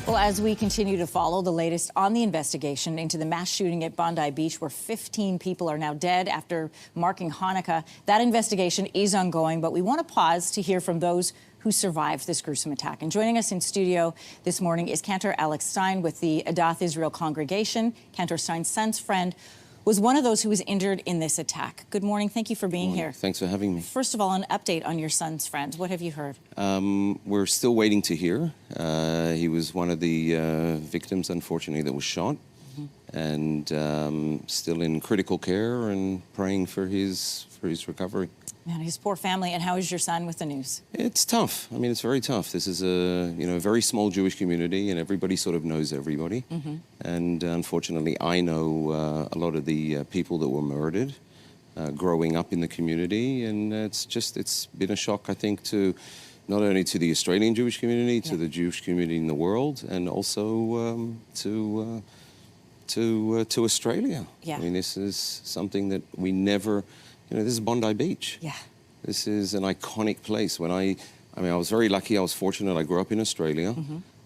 Well, as we continue to follow the latest on the investigation into the mass shooting at Bondi Beach, where 15 people are now dead after marking Hanukkah, that investigation is ongoing, but we want to pause to hear from those who survived this gruesome attack. And joining us in studio this morning is Cantor Alex Stein with the Adath Israel congregation. Cantor Stein's son's friend was one of those who was injured in this attack. Good morning. Thank you for being here. Thanks for having me. First of all, an update on your son's friend. What have you heard? We're still waiting to hear. He was one of the victims, unfortunately, that was shot, and still in critical care and praying for his recovery. Man, his poor family. And how is your son with the news? It's tough. I mean, it's very tough. This is a very small Jewish community, and everybody sort of knows everybody. And unfortunately, I know a lot of the people that were murdered growing up in the community, and it's been a shock, I think, to not only to the Australian Jewish community, to the Jewish community in the world, and also to Australia. Yeah. I mean, this is something that we never. This is Bondi Beach. Yeah. This is an iconic place. I was very lucky. I was fortunate. I grew up in Australia.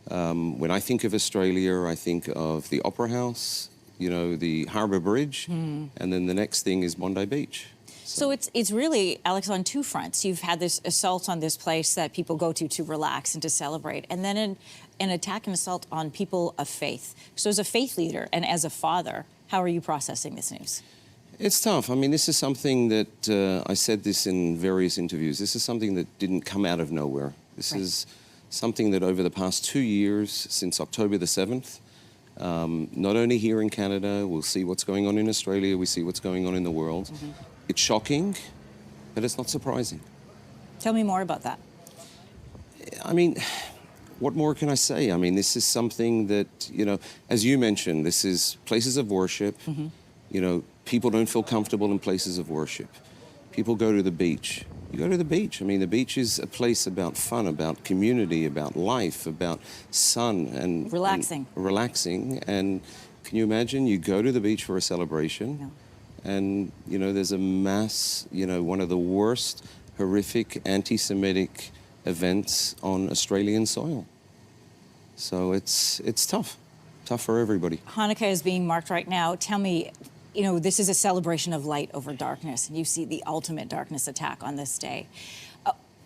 When I think of Australia, I think of the Opera House, the Harbour Bridge, and then the next thing is Bondi Beach. So it's really, Alex, on two fronts. You've had this assault on this place that people go to relax and to celebrate, and then an attack and assault on people of faith. So as a faith leader and as a father, how are you processing this news? It's tough. I mean, this is something that, I said this in various interviews, this is something that didn't come out of nowhere. This is something that over the past 2 years, since October the 7th, not only here in Canada, we'll see what's going on in Australia, we see what's going on in the world. It's shocking, but it's not surprising. Tell me more about that. I mean, what more can I say? I mean, this is something that, as you mentioned, this is places of worship. People don't feel comfortable in places of worship. People go to the beach. You go to the beach. I mean, the beach is a place about fun, about community, about life, about sun and relaxing. And can you imagine? You go to the beach for a celebration, and there's a mass, one of the worst, horrific, anti-Semitic events on Australian soil. So it's tough for everybody. Hanukkah is being marked right now. Tell me, this is a celebration of light over darkness, and you see the ultimate darkness attack on this day.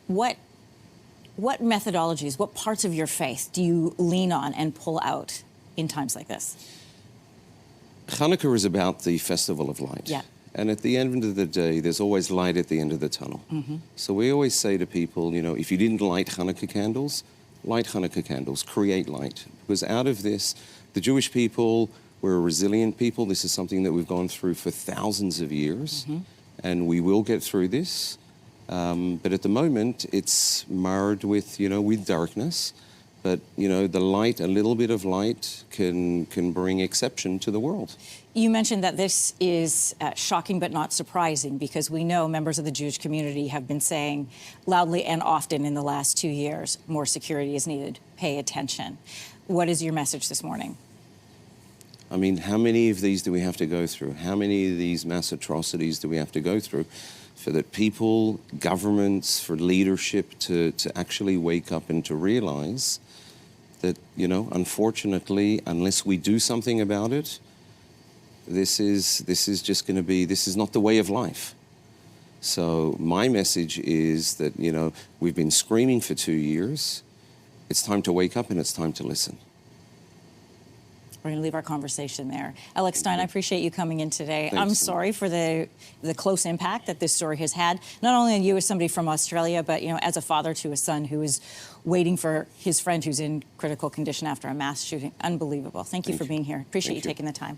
What methodologies, what parts of your faith do you lean on and pull out in times like this? Hanukkah is about the festival of light. Yeah. And at the end of the day, there's always light at the end of the tunnel. So we always say to people, if you didn't light Hanukkah candles, light Hanukkah candles, create light. Because out of this, the Jewish people, we're a resilient people. This is something that we've gone through for thousands of years, and we will get through this. But at the moment, it's marred with, with darkness. But, the light, a little bit of light can bring exception to the world. You mentioned that this is shocking but not surprising, because we know members of the Jewish community have been saying loudly and often in the last 2 years, more security is needed, pay attention. What is your message this morning? I mean, how many of these do we have to go through? How many of these mass atrocities do we have to go through for that people, governments, for leadership to actually wake up and to realize that, unfortunately, unless we do something about it, this is just going to be, this is not the way of life. So my message is that, we've been screaming for 2 years. It's time to wake up and it's time to listen. We're going to leave our conversation there. Alex Stein, I appreciate you coming in today. Thanks. I'm sorry for the close impact that this story has had, not only on you as somebody from Australia, but as a father to a son who is waiting for his friend who's in critical condition after a mass shooting. Unbelievable. Thank you for being here. Appreciate you taking the time.